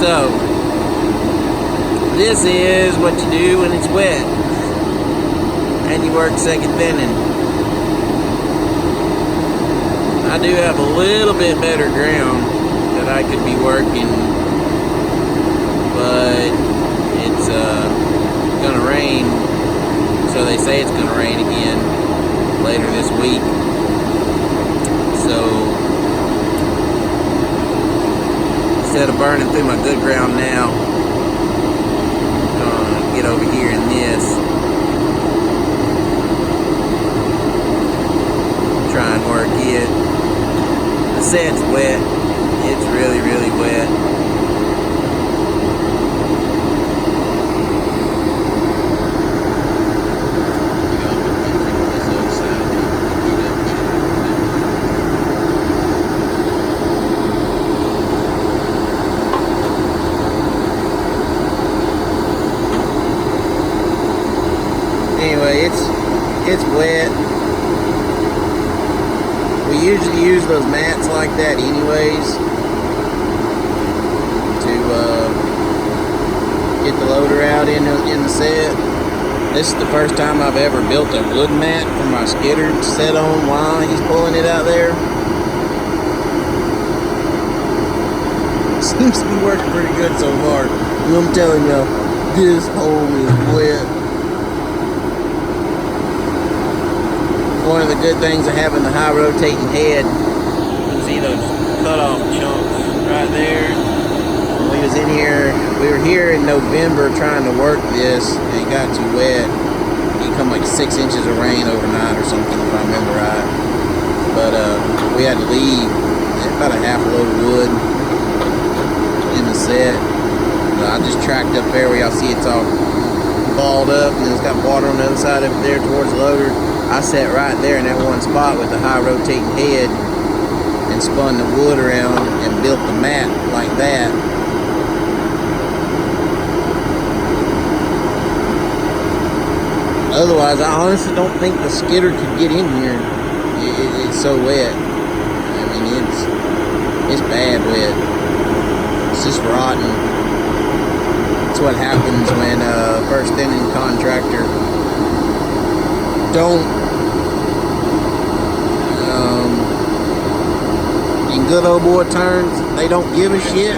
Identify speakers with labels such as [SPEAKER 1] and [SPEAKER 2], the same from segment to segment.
[SPEAKER 1] So, this is what you do when it's wet and you work second thinning. I do have a little bit better ground that I could be working, but it's gonna rain, so they say it's gonna rain again later this week. So instead of burning through my good ground now, I'm gonna get over here in this, try and work it. The set's wet. It's really, really wet. Anyway, it's wet. We usually use those mats like that anyways to get the loader out in the set. This is the first time I've ever built a wood mat for my skidder to set on while he's pulling it out there. Seems to be working pretty good so far. I'm telling y'all, this hole is wet. One of the good things of having the high rotating head, you see those cut-off chunks right there. When we was in here, we were here in November trying to work this, and it got too wet. It come like 6 inches of rain overnight or something, if I remember right. But we had to leave about a half a load of wood in the set. I just tracked up there where y'all see it's all balled up, and it's got water on the other side up there towards the loader. I sat right there in that one spot with the high rotating head and spun the wood around and built the mat like that. Otherwise, I honestly don't think the skidder could get in here. It's so wet. I mean, it's bad wet. It's just rotten. That's what happens when first thinning contractor don't in good old boy terms, they don't give a shit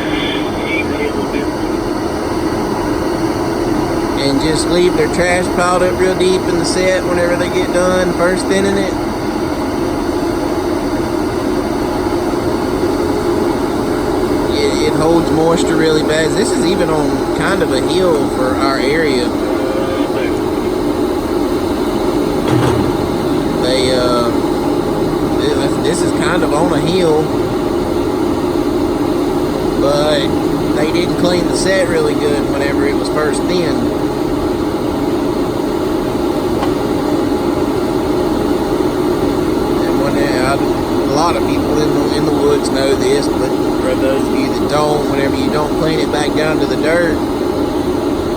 [SPEAKER 1] and just leave their trash piled up real deep in the set whenever they get done first thinning it. It holds moisture really bad. This is even on kind of a hill for our area. This is kind of on a hill, but they didn't clean the set really good whenever it was first thinned. And a lot of people in the woods know this, but for those of you that don't, whenever you don't clean it back down to the dirt,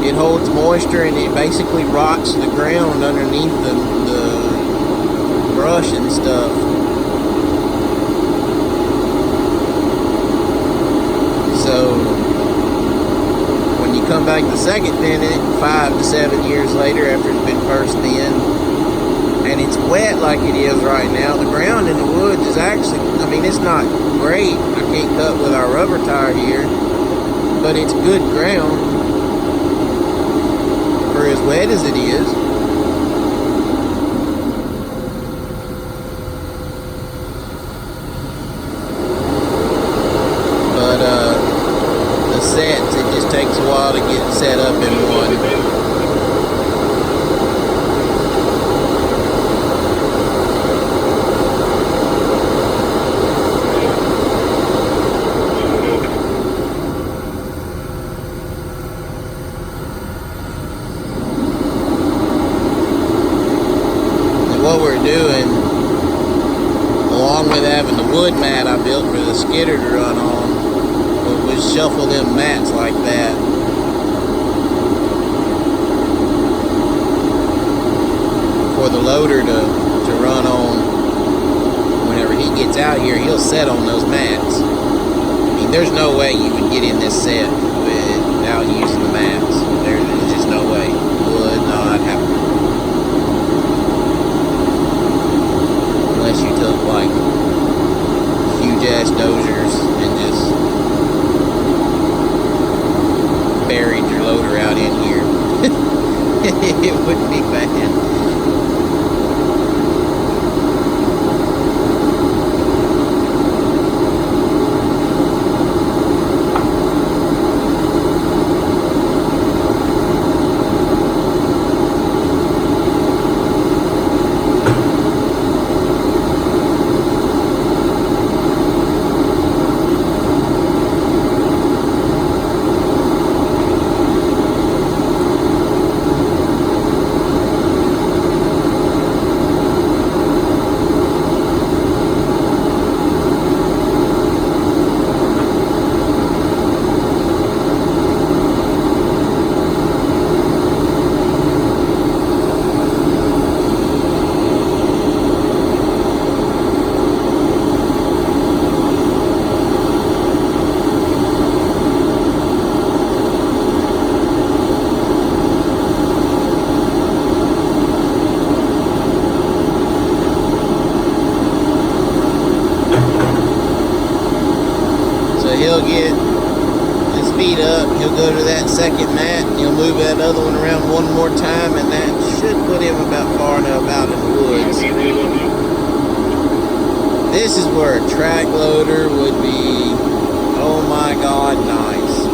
[SPEAKER 1] it holds moisture and it basically rots the ground underneath the brush and stuff. So when you come back the second thin it 5 to 7 years later after it's been first thinned, and it's wet like it is right now, the ground in the woods is actually, I mean, it's not great. I can't cut with our rubber tire here, but it's good ground for as wet as it is. Sets, it just takes a while to get set up in one. And what we're doing, along with having the wood mat I built for the skidder to run on, we shuffle them mats like that. For the loader to run on. Whenever he gets out here, he'll set on those mats. I mean, there's no way you can get in this set without using the mats. There's just no way. Would not happen. Unless you took like huge ass dozers and just buried your loader out in here. It wouldn't be bad. He'll get his feet up, he'll go to that second mat, and he'll move that other one around one more time, and that should put him about far enough out in the woods. This is where a track loader would be, oh my God, nice.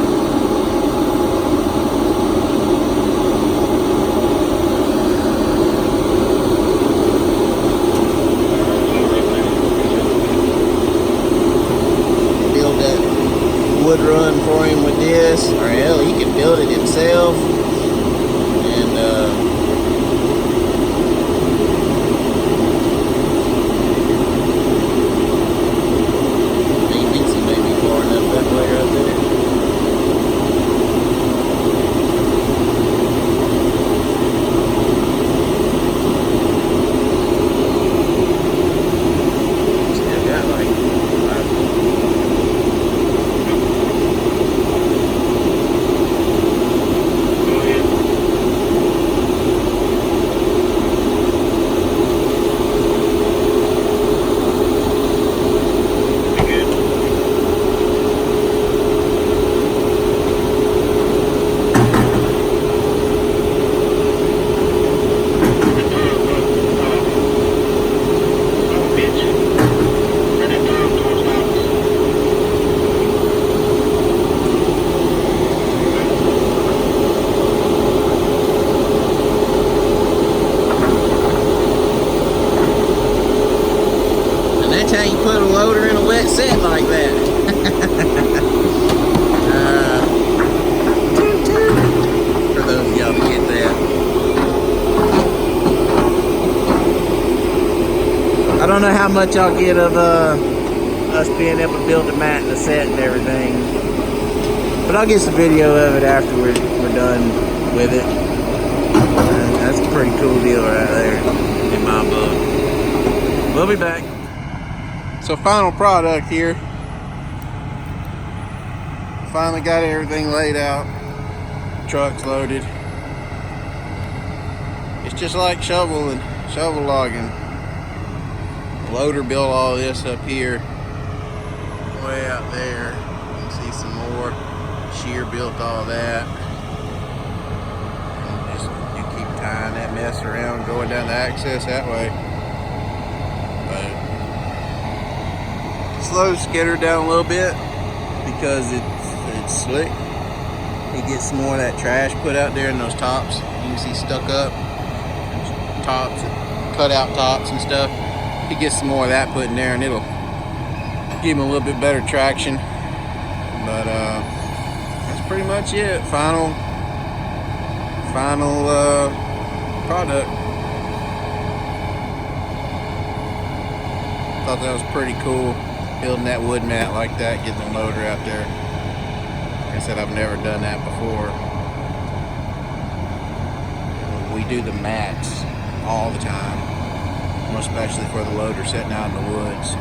[SPEAKER 1] Would run for him with this, or hell, he can build it himself. And he thinks he may be far enough that way right there. Still got like how you put a loader in a wet set like that. For those of y'all who get that. I don't know how much I'll get of us being able to build a mat and a set and everything, but I'll get some video of it after we're done with it. That's a pretty cool deal right there in my book. We'll be back. So final product here. Finally got everything laid out. Truck's loaded. It's just like shovel logging. The loader built all this up here. Way out there. You can see some more. Shear built all that. And just you keep tying that mess around, going down the access that way. But slow Skidder down a little bit because it's slick. He gets some more of that trash put out there in those tops. You can see stuck up tops, cut out tops and stuff. He gets some more of that put in there, and it'll give him a little bit better traction. But that's pretty much it. Final product. Thought that was pretty cool. Building that wood mat like that, getting the loader out there. Like I said, I've never done that before. We do the mats all the time, especially for the loader sitting out in the woods.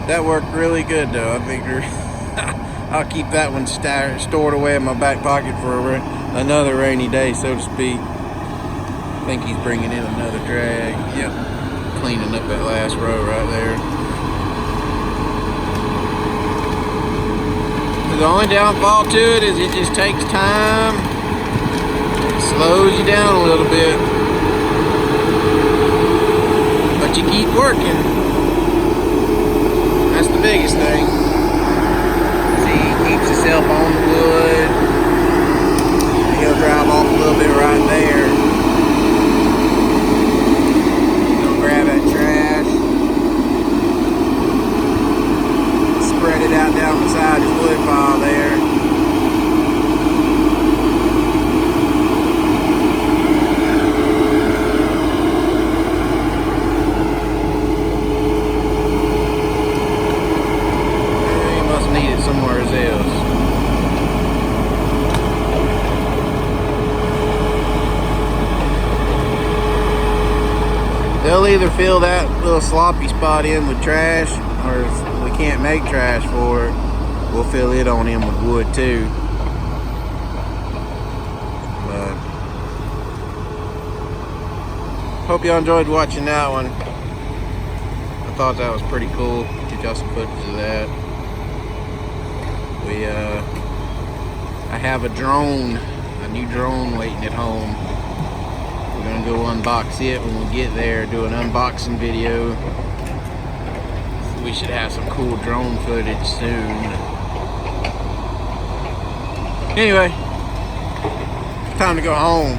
[SPEAKER 1] That worked really good though. I figured I'll keep that one stored away in my back pocket for another rainy day, so to speak. I think he's bringing in another drag. Yep, cleaning up that last row right there. The only downfall to it is it just takes time. It slows you down a little bit. But you keep working. That's the biggest thing. See, he keeps himself on the wood. He'll drive off a little bit right there. He'll grab that trash. Spread it out down the side of his wood pile there. He must need it somewhere else. They'll either fill that little sloppy spot in with trash, or if we can't make trash for it, we'll fill it on in with wood too. But hope y'all enjoyed watching that one. I thought that was pretty cool. Get y'all some footage of that. I have a drone, a new drone waiting at home. We're gonna go unbox it when we get there, do an unboxing video. We should have some cool drone footage soon. Anyway, time to go home.